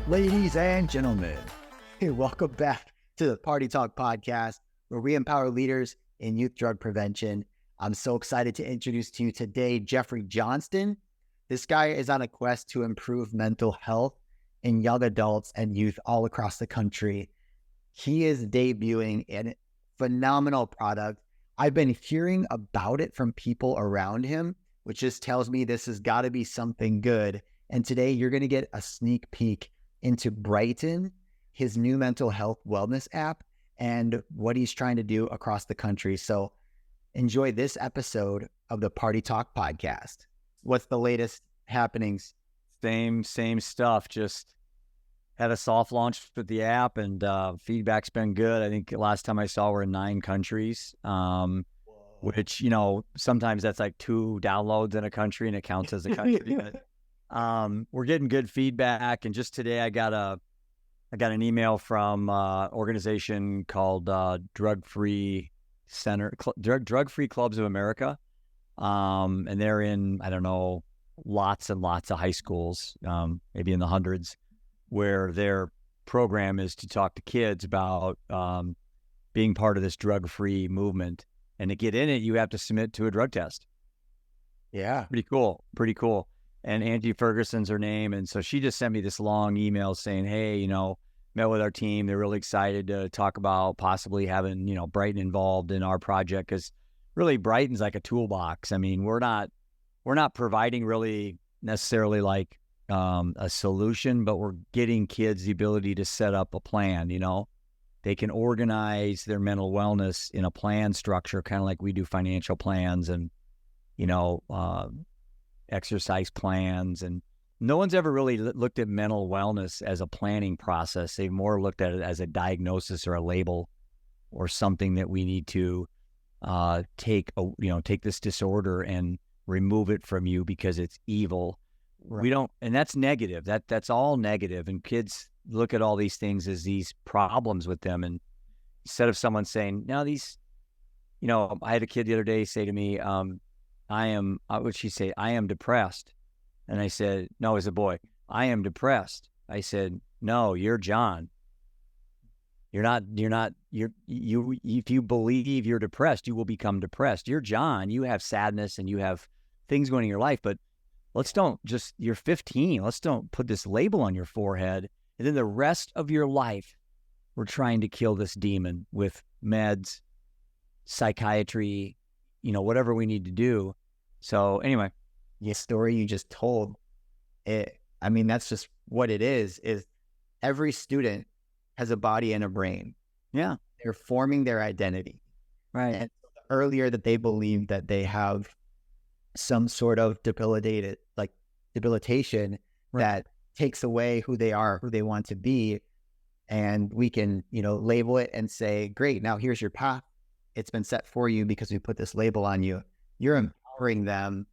Ladies and gentlemen, welcome back to the Party Talk podcast, where we empower leaders in youth drug prevention. I'm so excited to introduce to you today Jeffrey Johnston. This guy is on a quest to improve mental health in young adults and youth all across the country. He is debuting a phenomenal product. I've been hearing about it from people around him, which just tells me this has got to be something good. And today you're going to get a sneak peek into Brightn, his new mental health wellness app, and what he's trying to do across the country. So enjoy this episode of the Party Talk podcast. What's the latest happenings? Same stuff. Just had a soft launch with the app, and feedback's been good. I think last time I saw we're in 9 countries, which, sometimes that's like 2 downloads in a country and it counts as a country. But, we're getting good feedback. And just today I got an email from an organization called Drug Free Clubs of America. And they're in, I don't know, lots and lots of high schools, maybe in the hundreds, where their program is to talk to kids about being part of this drug-free movement. And to get in it, you have to submit to a drug test. Yeah. Pretty cool. And Angie Ferguson's her name. And so she just sent me this long email saying, hey, met with our team. They're really excited to talk about possibly having, Brightn involved in our project, because really Brightn's like a toolbox. I mean, we're not providing really necessarily like a solution, but we're getting kids the ability to set up a plan. They can organize their mental wellness in a plan structure, kind of like we do financial plans and, exercise plans. And no one's ever really looked at mental wellness as a planning process. They've more looked at it as a diagnosis or a label or something that we need to take this disorder and remove it from you because it's evil. Right. We don't, and that's negative. That's all negative. And kids look at all these things as these problems with them. And instead of someone saying, no, these, I had a kid the other day say to me, what'd she say? I am depressed. And I said, no, as a boy, I am depressed. I said, no, you're John. If you believe you're depressed, you will become depressed. You're John. You have sadness and you have things going in your life, but you're 15. Let's don't put this label on your forehead. And then the rest of your life, we're trying to kill this demon with meds, psychiatry, whatever we need to do. So anyway, the story you just told, that's just what it is every student has a body and a brain. Yeah. They're forming their identity. Right. And the earlier that they believe that they have some sort of debilitation right. that takes away who they are, who they want to be. And we can, label it and say, great, now here's your path. It's been set for you because we put this label on you. You're empowering them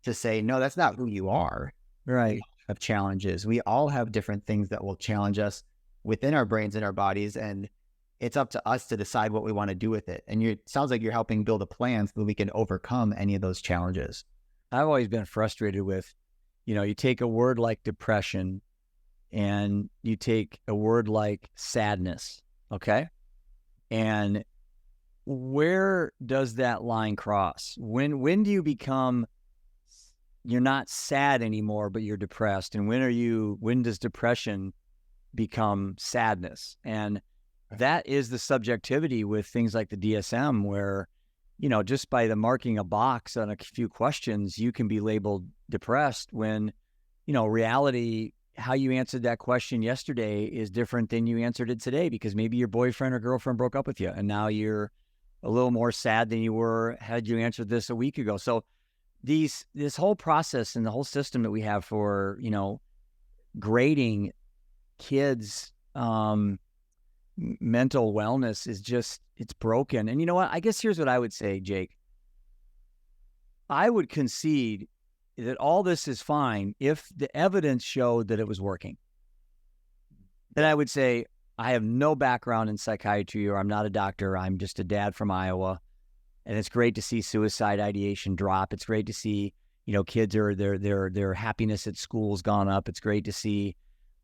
to say, no, that's not who you are. Right. We all have challenges. We all have different things that will challenge us within our brains and our bodies. And it's up to us to decide what we want to do with it. And it sounds like you're helping build a plan so that we can overcome any of those challenges. I've always been frustrated with, you take a word like depression and you take a word like sadness. Okay. And where does that line cross? When do you become, you're not sad anymore, but you're depressed? And when does depression become sadness? And that is the subjectivity with things like the DSM, where, just by the marking a box on a few questions, you can be labeled depressed when, reality, how you answered that question yesterday is different than you answered it today, because maybe your boyfriend or girlfriend broke up with you and now you're a little more sad than you were had you answered this a week ago. So this whole process and the whole system that we have for, grading kids' mental wellness is just, it's broken. And you know what? I guess here's what I would say, Jake. I would concede that all this is fine if the evidence showed that it was working. Then I would say, I have no background in psychiatry, or I'm not a doctor. I'm just a dad from Iowa. And it's great to see suicide ideation drop. It's great to see, kids their happiness at school's gone up. It's great to see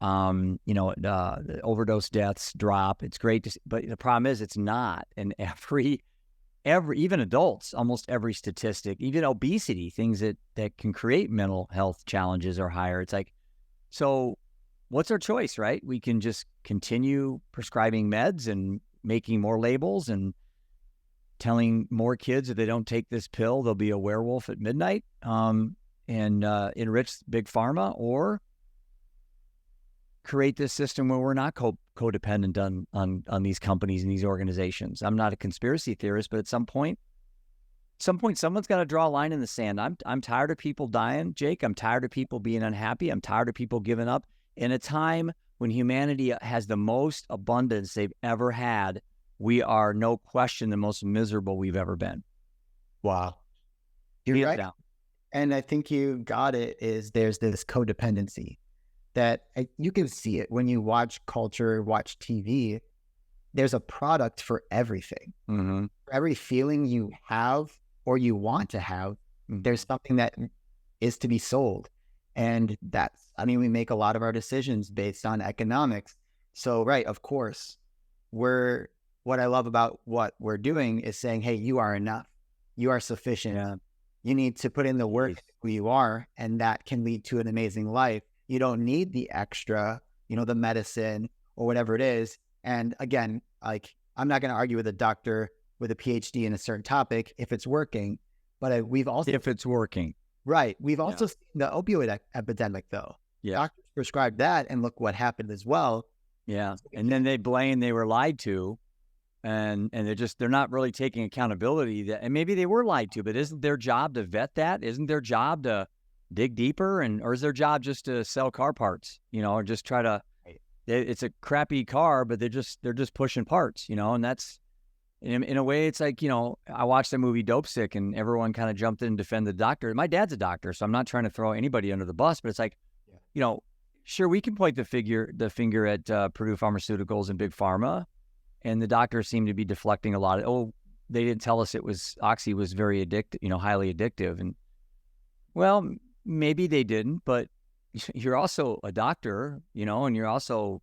The overdose deaths drop. It's great to see, but the problem is it's not. And every even adults, almost every statistic, even obesity, things that can create mental health challenges are higher. It's like, so what's our choice, right? We can just continue prescribing meds and making more labels and telling more kids if they don't take this pill, they'll be a werewolf at midnight, and enrich big pharma, or create this system where we're not codependent on these companies and these organizations. I'm not a conspiracy theorist, but at some point, someone's got to draw a line in the sand. I'm tired of people dying, Jake. I'm tired of people being unhappy. I'm tired of people giving up. In a time when humanity has the most abundance they've ever had, we are, no question, the most miserable we've ever been. Wow. You're right. Down. And I think you got it, is there's this codependency that you can see it when you watch culture, watch TV. There's a product for everything. Mm-hmm. For every feeling you have or you want to have, there's something that is to be sold. And we make a lot of our decisions based on economics. So, right, of course, what I love about what we're doing is saying, hey, you are enough. You are sufficient. Yeah. You need to put in the work who you are, and that can lead to an amazing life. You don't need the extra, the medicine or whatever it is. And again, like, I'm not going to argue with a doctor with a PhD in a certain topic if it's working, but we've also... If it's working. Right. We've also seen the opioid epidemic, though. Yeah. Doctors prescribed that, and look what happened as well. Yeah. And then they blame they were lied to, and they're not really taking accountability. And maybe they were lied to, but isn't their job to vet that? Isn't their job to dig deeper, or is their job just to sell car parts, or just try to, it's a crappy car, but they're just pushing parts, and that's, in a way, it's like, I watched the movie Dope Sick, and everyone kind of jumped in and defended the doctor. My dad's a doctor, so I'm not trying to throw anybody under the bus, but it's like, sure, we can point the finger at Purdue Pharmaceuticals and Big Pharma, and the doctors seem to be deflecting a lot of, they didn't tell us Oxy was very addictive, highly addictive. And well, maybe they didn't, but you're also a doctor, and you're also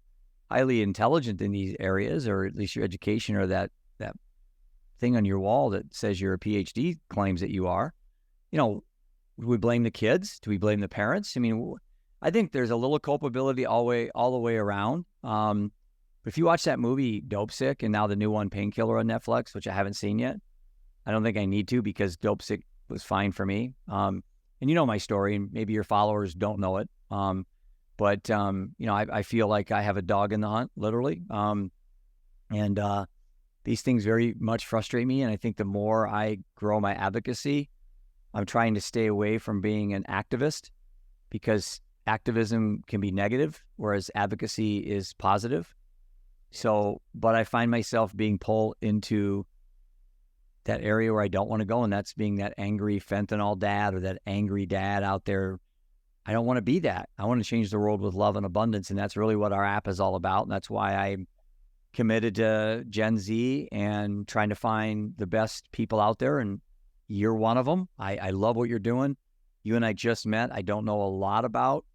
highly intelligent in these areas, or at least your education, or that thing on your wall that says you're a PhD claims that you are. Do we blame the kids? Do we blame the parents? I think there's a little culpability all the way around. If you watch that movie Dope Sick, and now the new one Painkiller on Netflix, which I haven't seen yet, I don't think I need to, because Dope Sick was fine for me. And my story, and maybe your followers don't know it. But I feel like I have a dog in the hunt, literally. And these things very much frustrate me. And I think the more I grow my advocacy, I'm trying to stay away from being an activist, because activism can be negative, whereas advocacy is positive. So, but I find myself being pulled into that area where I don't want to go, and that's being that angry fentanyl dad, or that angry dad out there. I don't want to be that. I want to change the world with love and abundance, and that's really what our app is all about. And that's why I'm committed to Gen Z and trying to find the best people out there, and you're one of them. I love what you're doing. You and I just met. I don't know a lot about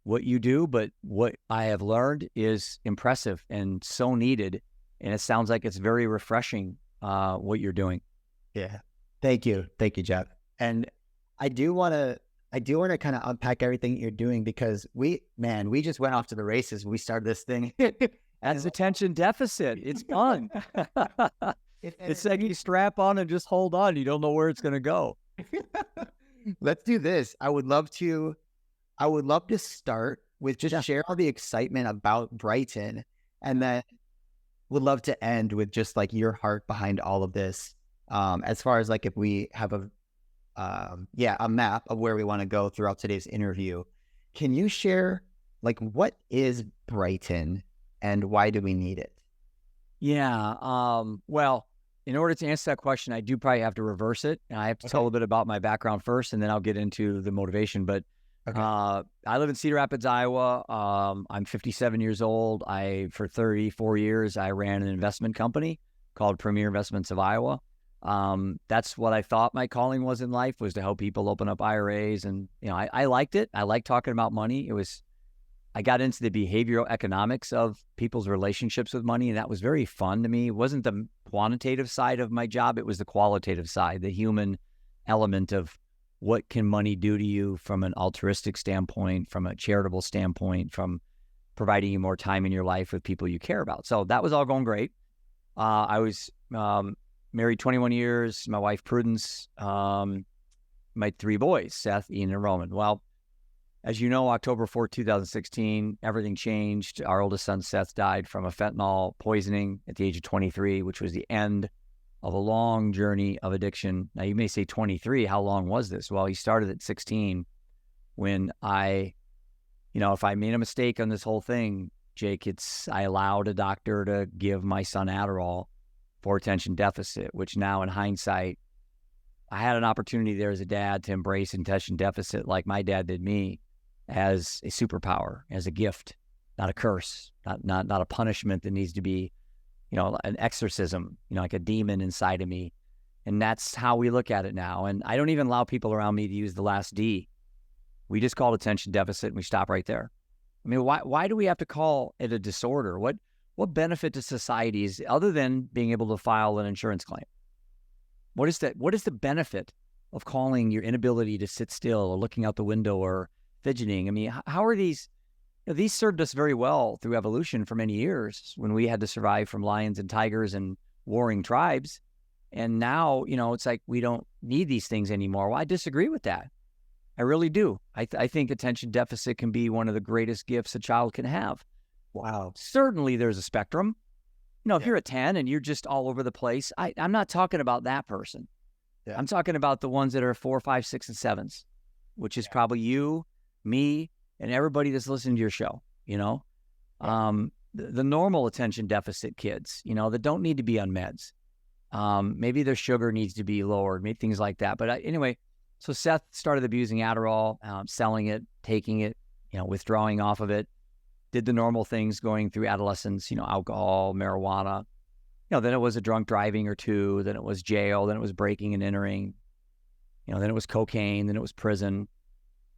what you do, but what I have learned is impressive and so needed. And it sounds like it's very refreshing, what you're doing. Yeah. Thank you. Thank you, Jeff. And I do want to kind of unpack everything you're doing, because we just went off to the races when we started this thing. That's attention deficit. It's fun. It's like you strap on and just hold on. You don't know where it's going to go. Let's do this. I would love to start with just share all the excitement about Brightn, and then would love to end with just like your heart behind all of this. As far as like, if we have a map of where we want to go throughout today's interview, can you share like, what is Brightn and why do we need it? Yeah. Well, in order to answer that question, I do probably have to reverse it. And I have to tell a little bit about my background first, and then I'll get into the motivation. But I live in Cedar Rapids, Iowa. I'm 57 years old. For 34 years, I ran an investment company called Premier Investments of Iowa. That's what I thought my calling was in life, was to help people open up IRAs. And, I liked it. I liked talking about money. It was I got into the behavioral economics of people's relationships with money, and that was very fun to me. It wasn't the quantitative side of my job. It was the qualitative side, the human element of what can money do to you from an altruistic standpoint, from a charitable standpoint, from providing you more time in your life with people you care about. So that was all going great. I was married 21 years, my wife Prudence, my 3 boys, Seth, Ian, and Roman. Well, as you know, October 4th, 2016, everything changed. Our oldest son, Seth, died from a fentanyl poisoning at the age of 23, which was the end of a long journey of addiction. Now, you may say 23, how long was this? Well, he started at 16 when if I made a mistake on this whole thing, Jake, I allowed a doctor to give my son Adderall for attention deficit, which now in hindsight, I had an opportunity there as a dad to embrace attention deficit like my dad did me as a superpower, as a gift, not a curse, not a punishment that needs to be, an exorcism, like a demon inside of me. And that's how we look at it now. And I don't even allow people around me to use the last D. We just call it attention deficit and we stop right there. I mean, why do we have to call it a disorder? What benefit to society is other than being able to file an insurance claim? What is that? What is the benefit of calling your inability to sit still or looking out the window or fidgeting? I mean, how are these? These served us very well through evolution for many years when we had to survive from lions and tigers and warring tribes. And now, it's like we don't need these things anymore. Well, I disagree with that. I really do. I think attention deficit can be one of the greatest gifts a child can have. Wow. Certainly there's a spectrum. If you're a 10 and you're just all over the place, I'm not talking about that person. Yeah. I'm talking about the ones that are 4, 5, 6, and 7s, which is probably you, me, and everybody that's listening to your show, the normal attention deficit kids, that don't need to be on meds. Maybe their sugar needs to be lowered, maybe things like that. But anyway, so Seth started abusing Adderall, selling it, taking it, withdrawing off of it, did the normal things going through adolescence, alcohol, marijuana. Then it was a drunk driving or 2, then it was jail, then it was breaking and entering, then it was cocaine, then it was prison,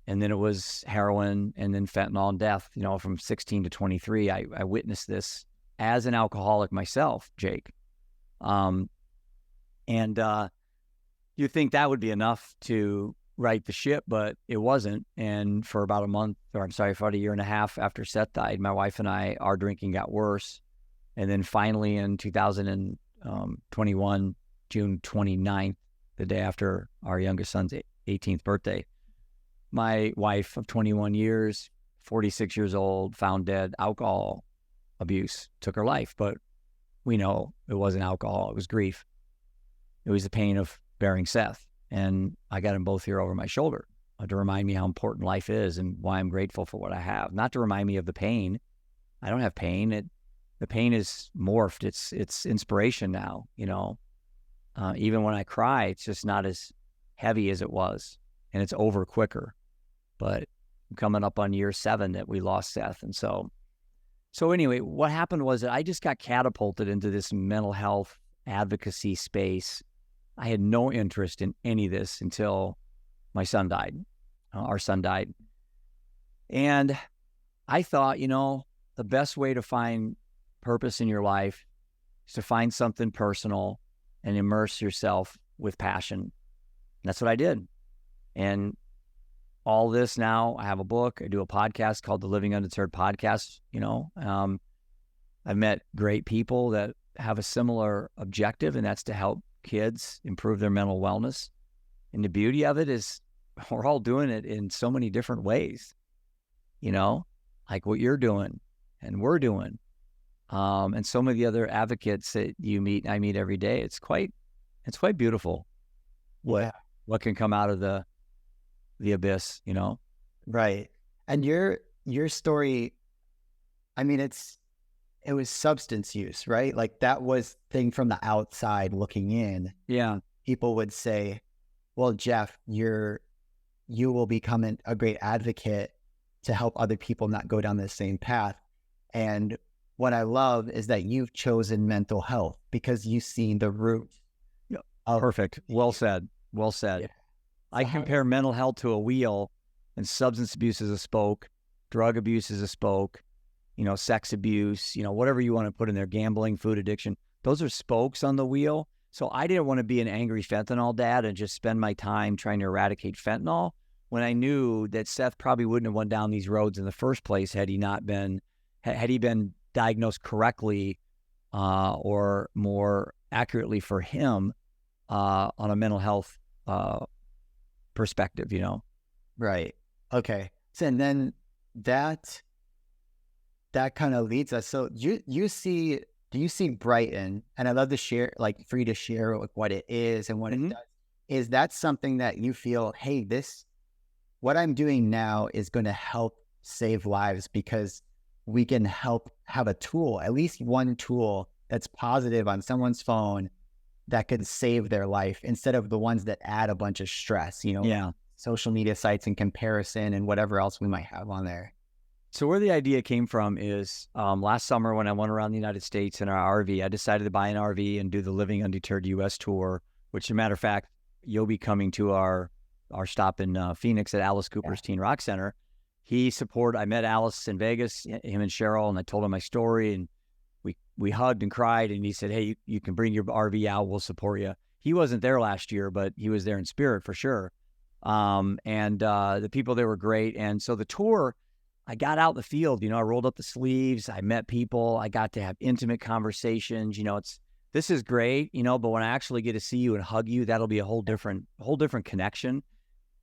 and then it was heroin, and then fentanyl and death. From 16 to 23, I witnessed this as an alcoholic myself, Jake. You think that would be enough to right the ship, but it wasn't. And for about for about a year and a half after Seth died, my wife and I, our drinking got worse. And then finally in 2021, June 29th, the day after our youngest son's 18th birthday, my wife of 21 years, 46 years old, found dead. Alcohol abuse took her life, but we know it wasn't alcohol. It was grief. It was the pain of bearing Seth. And I got them both here over my shoulder to remind me how important life is and why I'm grateful for what I have. Not to remind me of the pain. I don't have pain. The pain is morphed. It's inspiration now, even when I cry, it's just not as heavy as it was, and it's over quicker. But I'm coming up on year 7 that we lost Seth. And so anyway, what happened was that I just got catapulted into this mental health advocacy space. I had no interest in any of this until my son died. Our son died. And I thought, the best way to find purpose in your life is to find something personal and immerse yourself with passion. And that's what I did. And all this now, I have a book. I do a podcast called the Living Undeterred Podcast. I've met great people that have a similar objective, and that's to help kids improve their mental wellness. And the beauty of it is we're all doing it in so many different ways, like what you're doing and we're doing. And so many other advocates that I meet every day. It's quite beautiful what can come out of the abyss, Right. And your story, I mean, it was substance use, right? Like that was thing from the outside looking in. Yeah. People would say, well, Jeff, you will become a great advocate to help other people not go down the same path. And what I love is that you've chosen mental health because you've seen the root. Perfect. Well said. Yeah. I compare mental health to a wheel and substance abuse as a spoke, drug abuse is a spoke, sex abuse, whatever you want to put in there, gambling, food addiction. Those are spokes on the wheel. So I didn't want to be an angry fentanyl dad and just spend my time trying to eradicate fentanyl when I knew that Seth probably wouldn't have went down these roads in the first place had he been diagnosed correctly, or more accurately for him, on a mental health perspective, Right. Okay. So, and then that kind of leads us. So do you see Brightn? And I'd love to share, like, for you to share what it is and what it does. Is that something that you feel, hey, what I'm doing now is going to help save lives because we can help have a tool, at least one tool that's positive on someone's phone that could save their life instead of the ones that add a bunch of stress, Yeah. social media sites and comparison and whatever else we might have on there. So where the idea came from is last summer when I went around the United States in our RV, I decided to buy an RV and do the Living Undeterred U.S. tour, which, as a matter of fact, you'll be coming to our stop in Phoenix at Alice Cooper's Teen Rock Center. I met Alice in Vegas, him and Cheryl, and I told him my story, and we hugged and cried, and he said, hey, you can bring your RV out, we'll support you. He wasn't there last year, but he was there in spirit for sure. And the people there were great. And so the tour, I got out in the field, I rolled up the sleeves, I met people, I got to have intimate conversations, this is great, but when I actually get to see you and hug you, that'll be a whole different connection.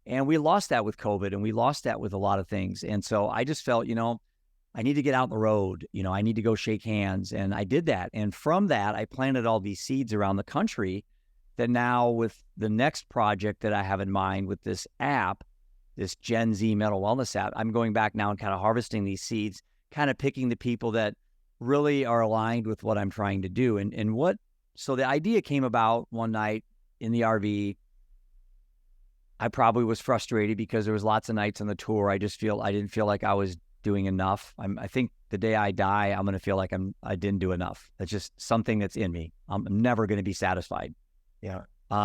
And we lost that with COVID, and we lost that with a lot of things. And so I just felt, I need to get out on the road, I need to go shake hands. And I did that. And from that, I planted all these seeds around the country that now, with the next project that I have in mind with this app, this Gen Z mental wellness app, I'm going back now and kind of harvesting these seeds, kind of picking the people that really are aligned with what I'm trying to do. So the idea came about one night in the RV. I probably was frustrated because there was lots of nights on the tour. I didn't feel like I was doing enough. I think the day I die, I'm going to feel like I didn't do enough. That's just something that's in me. I'm never going to be satisfied. Yeah.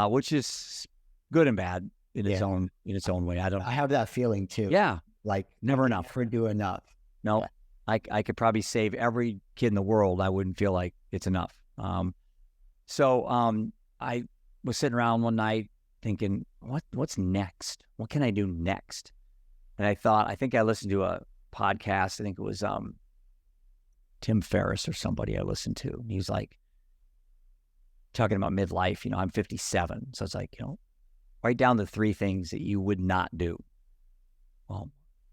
Which is good and bad in its own way. I have that feeling too. Yeah. Like never enough. Never do enough. No, I could probably save every kid in the world. I wouldn't feel like it's enough. So I was sitting around one night thinking, what's next? What can I do next? And I think I listened to a podcast. I think it was Tim Ferriss or somebody I listened to. And he was like talking about midlife. I'm 57. So it's like, write down the 3 things that you would not do. Well,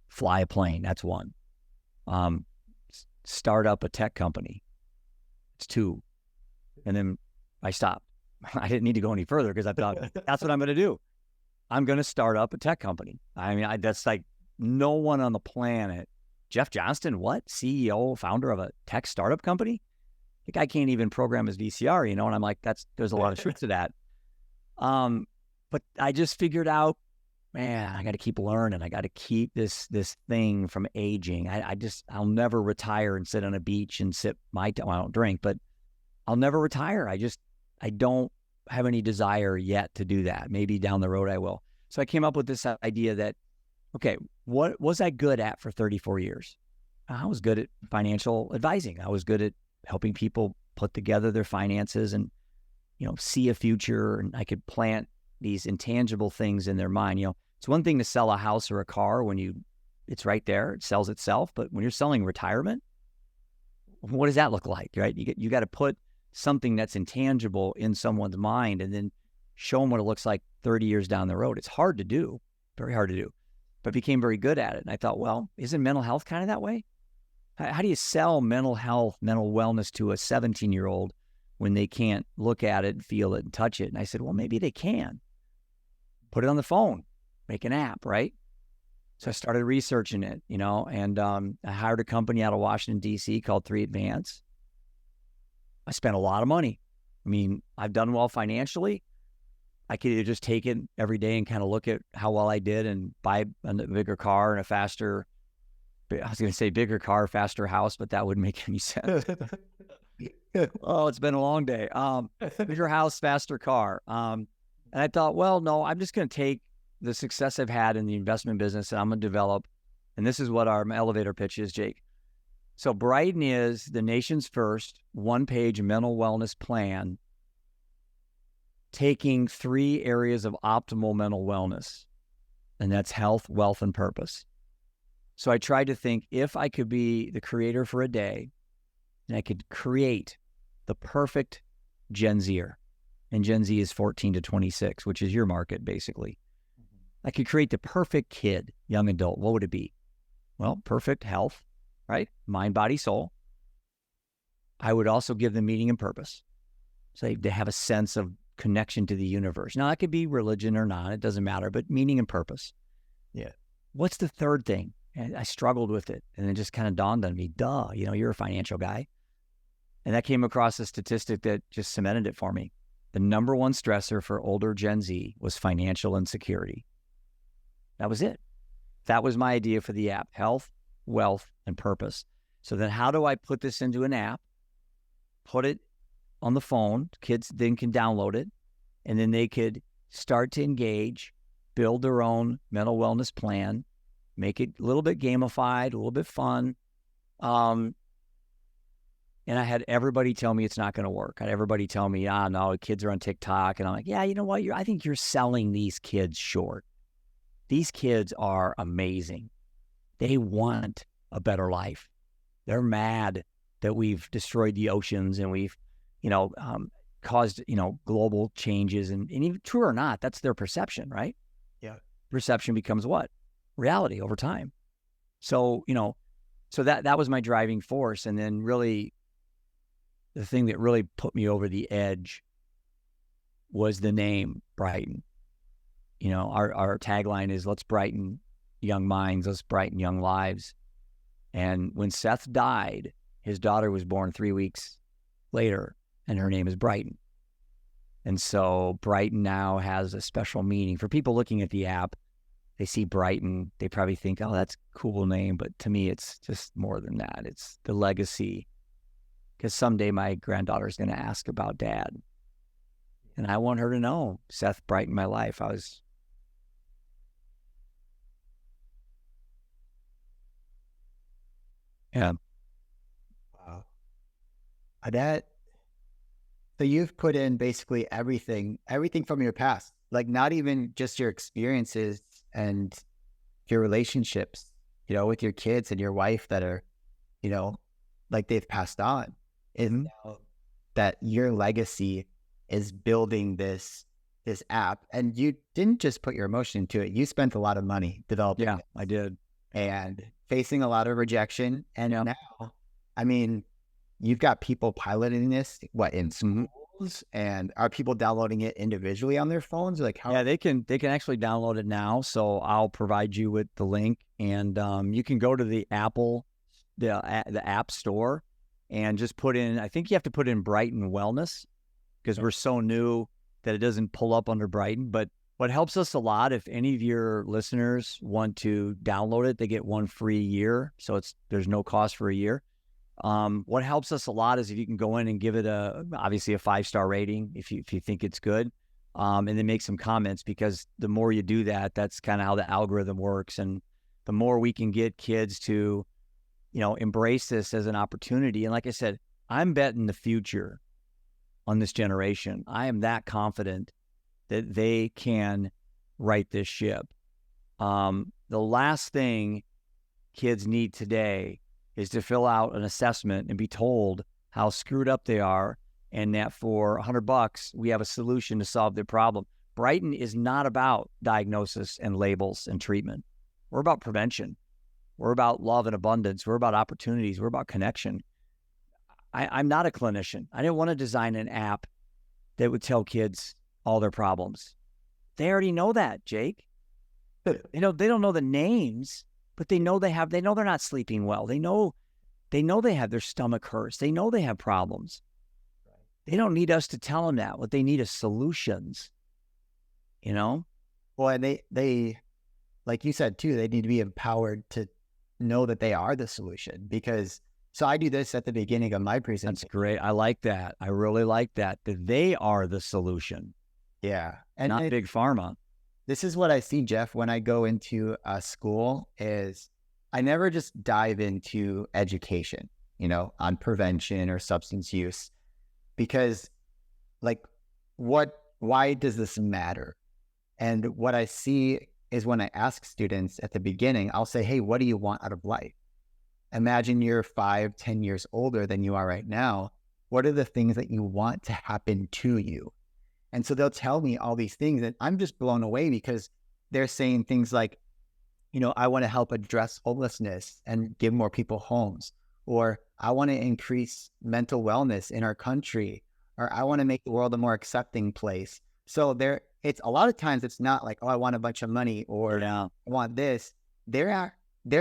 fly a plane. That's 1. Start up a tech company. It's 2. And then I stopped. I didn't need to go any further because I thought, that's what I'm going to do. I'm going to start up a tech company. That's like no one on the planet. Jeff Johnston, what? CEO, founder of a tech startup company? The guy can't even program his VCR, and I'm like, there's a lot of truth to that. But I just figured out, man, I got to keep learning. I got to keep this thing from aging. I'll never retire and sit on a beach and sip I don't drink, but I'll never retire. I don't have any desire yet to do that. Maybe down the road I will. So I came up with this idea that, okay, what was I good at for 34 years? I was good at financial advising. I was good at helping people put together their finances and, see a future. And I could plant these intangible things in their mind. It's one thing to sell a house or a car when it's right there, it sells itself. But when you're selling retirement, what does that look like, right? You got to put something that's intangible in someone's mind and then show them what it looks like 30 years down the road. It's hard to do, very hard to do, but became very good at it. And I thought, well, isn't mental health kind of that way? How do you sell mental health, mental wellness to a 17-year-old when they can't look at it, feel it, and touch it? And I said, well, maybe they can. Put it on the phone, make an app, right? So I started researching it, and I hired a company out of Washington, D.C. called 3 Advance. I spent a lot of money. I've done well financially. I could either just take it every day and kind of look at how well I did and buy a bigger car and I was going to say bigger car, faster house, but that wouldn't make any sense. Oh, it's been a long day. Bigger house, faster car. And I thought, well, no, I'm just going to take the success I've had in the investment business and I'm going to develop And this is what our elevator pitch is, Jake. So Brightn is the nation's first one-page mental wellness plan, taking 3 areas of optimal mental wellness, and that's health, wealth, and purpose. So I tried to think, if I could be the creator for a day, and I could create the perfect Gen Zer, and Gen Z is 14 to 26, which is your market, basically. I could create the perfect kid, young adult. What would it be? Well, perfect health, right? Mind, body, soul. I would also give them meaning and purpose. So they have a sense of connection to the universe. Now, that could be religion or not. It doesn't matter, but meaning and purpose. Yeah. What's the third thing? And I struggled with it, and it just kind of dawned on me, duh, you're a financial guy. And that came across a statistic that just cemented it for me. The number one stressor for older Gen Z was financial insecurity. That was it. That was my idea for the app: health, wealth, and purpose. So then how do I put this into an app, put it on the phone? Kids then can download it, and then they could start to engage, build their own mental wellness plan, make it a little bit gamified, a little bit fun. And I had everybody tell me it's not going to work. I had everybody tell me, no, kids are on TikTok. And I'm like, yeah, you know what? I think you're selling these kids short. These kids are amazing. They want a better life. They're mad that we've destroyed the oceans and we've, caused, global changes. And even true or not, that's their perception, right? Yeah. Perception becomes what? Reality over time. So, so that was my driving force. And then really the thing that really put me over the edge was the name Brightn. Our tagline is, let's brighten young minds, let's brighten young lives. And when Seth died, his daughter was born 3 weeks later, and her name is Brightn. And so Brightn now has a special meaning. For people looking at the app, they see Brightn, they probably think, oh, that's a cool name. But to me, it's just more than that. It's the legacy. Because someday my granddaughter is going to ask about Dad. And I want her to know Seth brightened my life. Yeah. Wow. So you've put in basically everything from your past, like not even just your experiences and your relationships, with your kids and your wife that are, like they've passed on. Is now that your legacy is building this app, and you didn't just put your emotion into it. You spent a lot of money developing it. I did. And facing a lot of rejection. And now, you've got people piloting this, in schools, and are people downloading it individually on their phones? Like how? Yeah, they can actually download it now. So I'll provide you with the link, and you can go to the App Store and just put in, I think you have to put in Brightn Wellness, because we're so new that it doesn't pull up under Brightn. But what helps us a lot, if any of your listeners want to download it, they get 1 free year. So there's no cost for a year. What helps us a lot is if you can go in and give it obviously a 5-star rating if you think it's good, and then make some comments, because the more you do that, that's kind of how the algorithm works. And the more we can get kids to, embrace this as an opportunity. And like I said, I'm betting the future on this generation. I am that confident that they can right this ship. The last thing kids need today is to fill out an assessment and be told how screwed up they are, and that for $100, we have a solution to solve their problem. Brightn is not about diagnosis and labels and treatment. We're about prevention. We're about love and abundance. We're about opportunities. We're about connection. I'm not a clinician. I didn't want to design an app that would tell kids all their problems. They already know that, Jake. They don't know the names, but they know they're not sleeping well. They know they have their stomach hurts. They know they have problems. They don't need us to tell them that. What they need is solutions. Well, and they, like you said too, they need to be empowered to know that they are the solution. Because so I do this at the beginning of my presentation. That's great. I like that. I really like that they are the solution. Yeah. And not big pharma. This is what I see, Jeff, when I go into a school, is I never just dive into education, on prevention or substance use, because like, why does this matter? And what I see is when I ask students at the beginning, I'll say, hey, what do you want out of life? Imagine you're 5, 10 years older than you are right now. What are the things that you want to happen to you? And so they'll tell me all these things, and I'm just blown away because they're saying things like, I want to help address homelessness and give more people homes, or I want to increase mental wellness in our country, or I want to make the world a more accepting place. So it's a lot of times it's not like, oh, I want a bunch of money or I want this. They're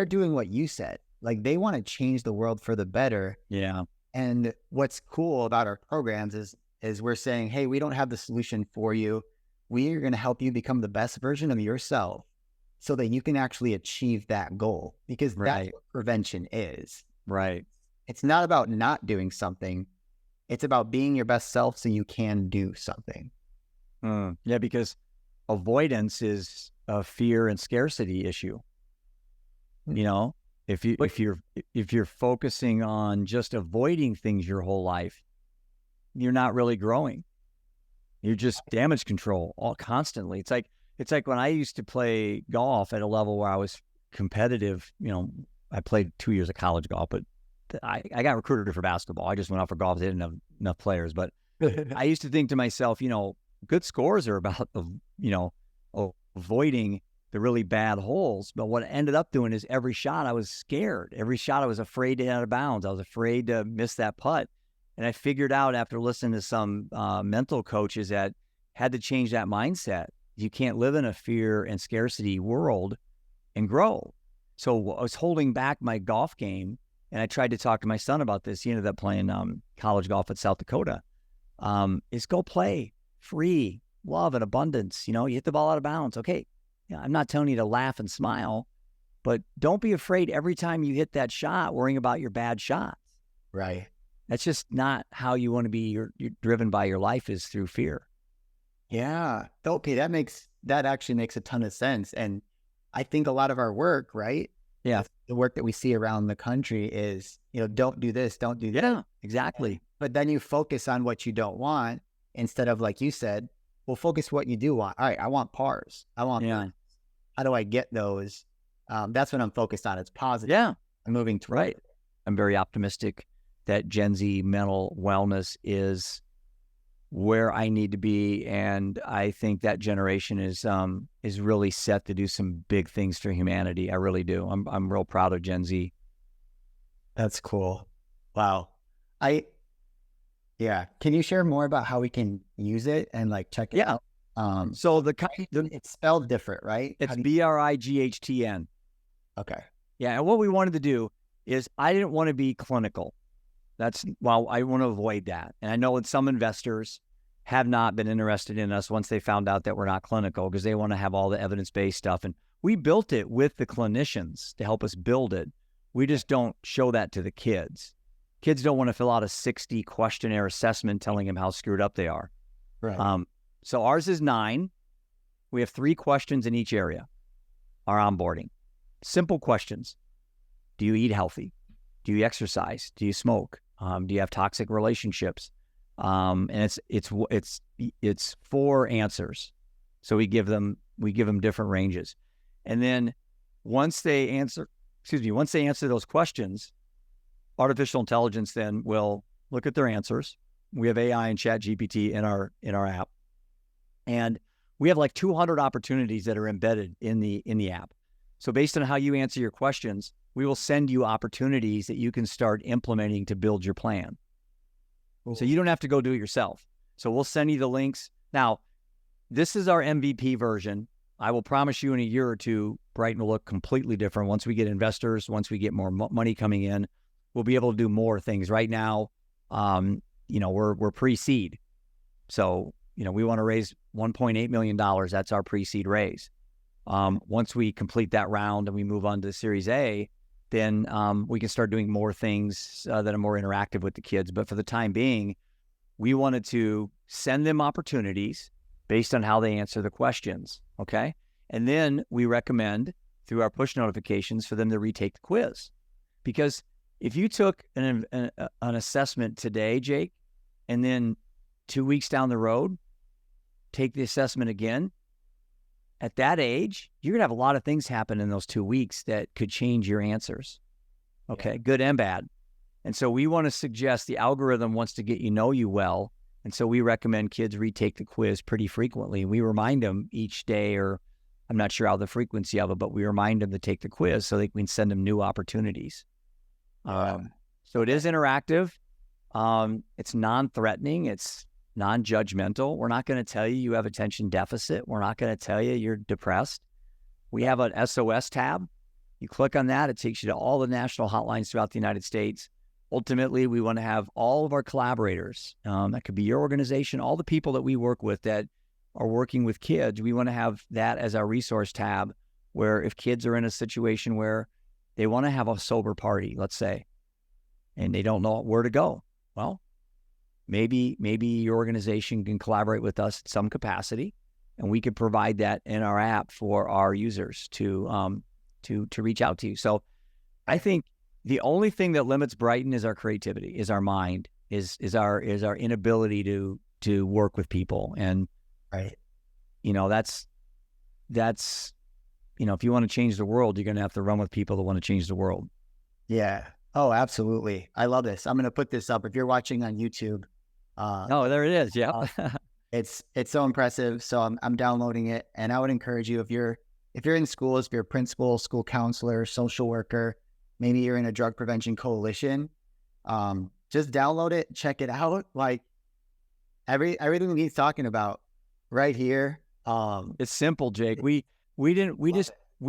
doing what you said. Like, they want to change the world for the better. Yeah. And what's cool about our programs is we're saying, hey, we don't have the solution for you. We are going to help you become the best version of yourself so that you can actually achieve that goal, because that's what prevention is. Right. It's not about not doing something. It's about being your best self so you can do something. Yeah, because avoidance is a fear and scarcity issue. If you're focusing on just avoiding things your whole life, you're not really growing. You're just damage control all constantly. It's like when I used to play golf at a level where I was competitive. I played 2 years of college golf, but I got recruited for basketball. I just went out for golf. They didn't have enough players, but I used to think to myself, good scores are about avoiding the really bad holes. But what I ended up doing is every shot I was scared. Every shot I was afraid to hit out of bounds. I was afraid to miss that putt. And I figured out after listening to some mental coaches that had to change that mindset. You can't live in a fear and scarcity world and grow. So I was holding back my golf game, and I tried to talk to my son about this. He ended up playing college golf at South Dakota. Is go play free, love, and abundance. You hit the ball out of bounds. Okay. Yeah, I'm not telling you to laugh and smile, but don't be afraid every time you hit that shot worrying about your bad shots. Right. That's just not how you want to be. You're driven by your life is through fear. Yeah. Okay. That actually makes a ton of sense. And I think a lot of our work, right? Yeah. The work that we see around the country is, don't do this, don't do that. Yeah, exactly. But then you focus on what you don't want instead of, like you said, well, focus what you do want. All right, I want pars. I want Yeah. How do I get those? That's what I'm focused on. It's positive. Yeah. I'm moving toward Right. it. I'm very optimistic that Gen Z mental wellness is where I need to be, and I think that generation is really set to do some big things for humanity. I really do. I'm real proud of Gen Z. That's cool. Wow. Yeah. Can you share more about how we can use it and check it out? So it's spelled different, right? It's Brightn. Okay. Yeah. And what we wanted to do is I didn't want to be clinical. I want to avoid that. And I know that some investors have not been interested in us once they found out that we're not clinical, because they want to have all the evidence-based stuff. And we built it with the clinicians to help us build it. We just don't show that to the kids. Kids don't want to fill out a 60 questionnaire assessment telling them how screwed up they are. Right. So ours is 9. We have 3 questions in each area. Our onboarding. Simple questions. Do you eat healthy? Do you exercise? Do you smoke? Do you have toxic relationships? And it's 4 answers. So we give them different ranges. And then once they answer those questions, artificial intelligence then will look at their answers. We have AI and ChatGPT in our app. And we have 200 opportunities that are embedded in the app. So based on how you answer your questions, we will send you opportunities that you can start implementing to build your plan. Cool. So you don't have to go do it yourself. So we'll send you the links. Now, this is our MVP version. I will promise you in a year or two, Brightn will look completely different. Once we get investors, once we get more money coming in, we'll be able to do more things. Right now, we're pre-seed. So, we want to raise $1.8 million. That's our pre-seed raise. Once we complete that round and we move on to Series A, then we can start doing more things that are more interactive with the kids. But for the time being, we wanted to send them opportunities based on how they answer the questions, okay? And then we recommend through our push notifications for them to retake the quiz. Because if you took an assessment today, Jake, and then 2 weeks down the road, take the assessment again, at that age, you're going to have a lot of things happen in those 2 weeks that could change your answers. Okay, good and bad. And so we want to suggest the algorithm wants to get you know you well. And so we recommend kids retake the quiz pretty frequently. We remind them each day, or I'm not sure how the frequency of it, but we remind them to take the quiz so that we can send them new opportunities. So it is interactive. It's non-threatening. It's non-judgmental. We're not going to tell you have attention deficit. We're not going to tell you you're depressed. We have an SOS tab. You click on that. It takes you to all the national hotlines throughout the United States. Ultimately, we want to have all of our collaborators, that could be your organization, all the people that we work with that are working with kids. We want to have that as our resource tab, where if kids are in a situation where they want to have a sober party, let's say, and they don't know where to go, well, maybe your organization can collaborate with us in some capacity, and we could provide that in our app for our users to reach out to you. So I think the only thing that limits Brightn is our creativity, is our mind, is our inability to work with people. And right, that's if you want to change the world, you're going to have to run with people that want to change the world. Yeah. Oh, absolutely. I love this. I'm going to put this up. If you're watching on YouTube, oh, there it is. Yeah. It's so impressive. So I'm downloading it, and I would encourage you, if you're in schools, if you're a principal, school counselor, social worker, maybe you're in a drug prevention coalition, just download it, check it out. Like everything he's talking about right here. It's simple, Jake. We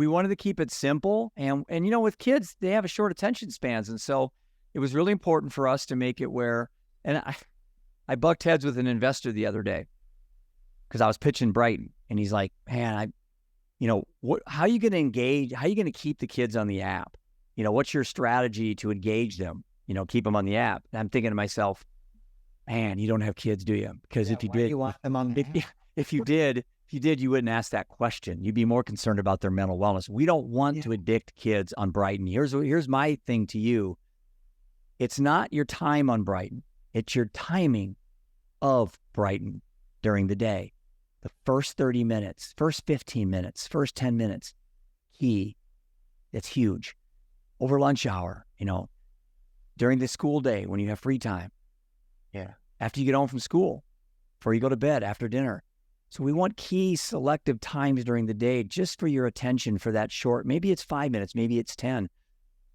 wanted to keep it simple, and with kids, they have a short attention spans, and so it was really important for us to make it where. And I bucked heads with an investor the other day because I was pitching Brightn, and he's like, "Man, how are you going to engage? How are you going to keep the kids on the app? What's your strategy to engage them? Keep them on the app?" And I'm thinking to myself, "Man, you don't have kids, do you? Because if you did, you want them on the app? If you did, you wouldn't ask that question. You'd be more concerned about their mental wellness. We don't want to addict kids on Brightn. Here's my thing to you. It's not your time on Brightn. It's your timing of Brightn during the day. The first 30 minutes, first 15 minutes, first 10 minutes, key. It's huge. Over lunch hour, during the school day when you have free time. Yeah. After you get home from school, before you go to bed, after dinner. So we want key selective times during the day just for your attention for that short, maybe it's 5 minutes, maybe it's 10.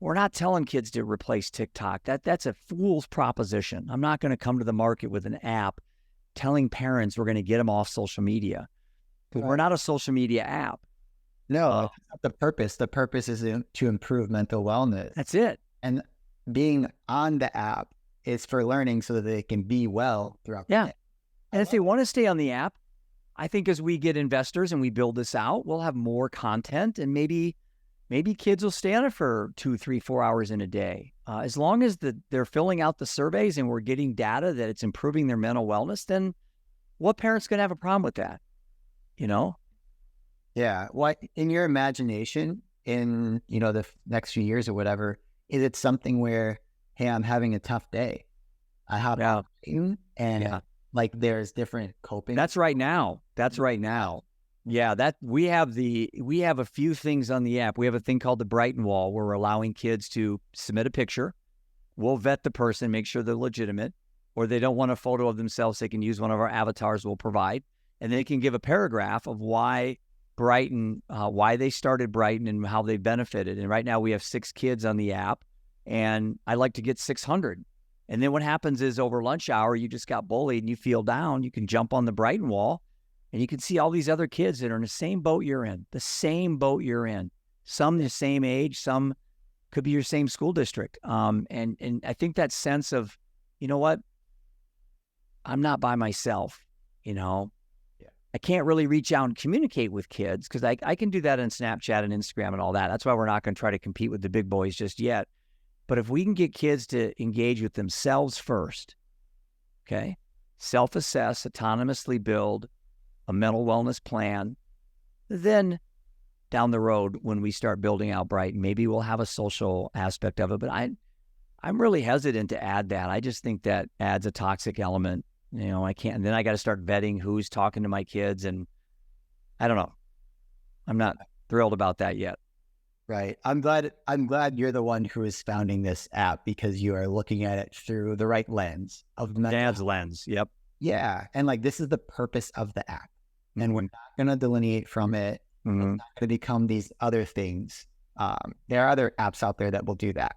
We're not telling kids to replace TikTok. That's a fool's proposition. I'm not going to come to the market with an app telling parents we're going to get them off social media. Because we're not a social media app. No, that's not the purpose. The purpose is to improve mental wellness. That's it. And being on the app is for learning so that they can be well throughout the day. And if they want to stay on the app, I think as we get investors and we build this out, we'll have more content, and maybe kids will stay on it for 2, 3, 4 hours in a day. As long as they're filling out the surveys and we're getting data that it's improving their mental wellness, then what parent's going to have a problem with that? Yeah. What in your imagination in, the next few years or whatever, is it something where, hey, I'm having a tough day, I hop out and like there's different coping? That's right now. Yeah, that we have a few things on the app. We have a thing called the Brightn wall, where we're allowing kids to submit a picture. We'll vet the person, make sure they're legitimate, or they don't want a photo of themselves. They can use one of our avatars we'll provide, and they can give a paragraph of why Brightn, why they started Brightn and how they benefited. And right now we have 6 kids on the app, and I'd like to get 600. And then what happens is over lunch hour, you just got bullied and you feel down. You can jump on the Brightn wall and you can see all these other kids that are in the same boat you're in, some the same age, some could be your same school district. And I think that sense of, what, I'm not by myself, I can't really reach out and communicate with kids because I can do that on Snapchat and Instagram and all that. That's why we're not going to try to compete with the big boys just yet. But if we can get kids to engage with themselves first, okay, self-assess, autonomously build a mental wellness plan, then down the road when we start building out Brightn. Maybe we'll have a social aspect of it, but I'm really hesitant to add that. I just think that adds a toxic element. I can't, and then I got to start vetting who's talking to my kids, and I don't know. I'm not thrilled about that yet. Right. I'm glad you're the one who is founding this app, because you are looking at it through the right lens of Dad's lens. Yep. Yeah. And like, this is the purpose of the app. And we're not going to delineate from it. It's not going to become these other things. There are other apps out there that will do that.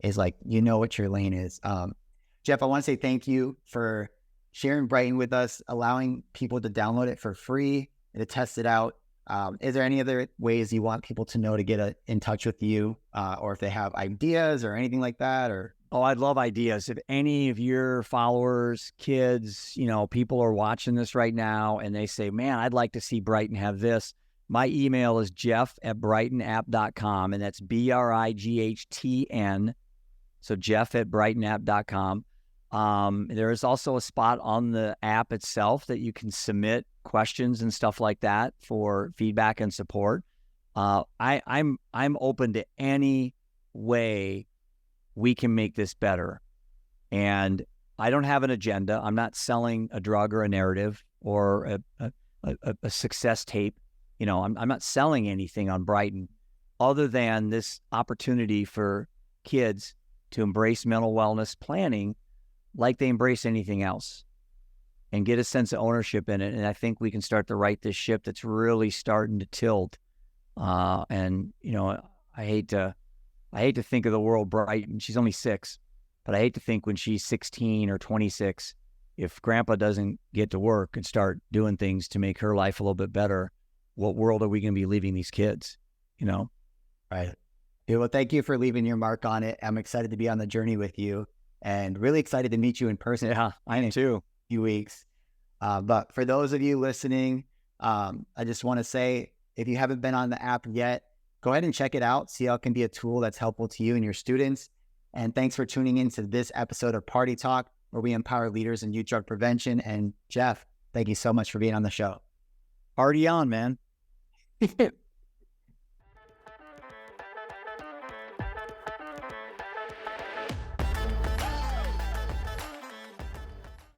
Is like, what your lane is. Jeff, I want to say thank you for sharing Brightn with us, allowing people to download it for free and to test it out. Is there any other ways you want people to know to get in touch with you, or if they have ideas or anything like that? Or I'd love ideas. If any of your followers, kids, people are watching this right now and they say, man, I'd like to see Brightn have this. My email is jeff@brightnapp.com, and that's BRIGHTN. So jeff@brightnapp.com. There is also a spot on the app itself that you can submit questions and stuff like that for feedback and support. I'm open to any way we can make this better. And I don't have an agenda. I'm not selling a drug or a narrative or a success tape. I'm not selling anything on Brightn other than this opportunity for kids to embrace mental wellness planning like they embrace anything else and get a sense of ownership in it. And I think we can start to right this ship that's really starting to tilt. And I hate to think of the world Brightn. She's only 6, but I hate to think when she's 16 or 26, if grandpa doesn't get to work and start doing things to make her life a little bit better, what world are we going to be leaving these kids? Right. Yeah, well, thank you for leaving your mark on it. I'm excited to be on the journey with you, and really excited to meet you in person. Yeah, I am too. A few weeks. But for those of you listening, I just want to say, if you haven't been on the app yet, go ahead and check it out. See how it can be a tool that's helpful to you and your students. And thanks for tuning in to this episode of Party Talk, where we empower leaders in youth drug prevention. And Jeff, thank you so much for being on the show. Party on, man.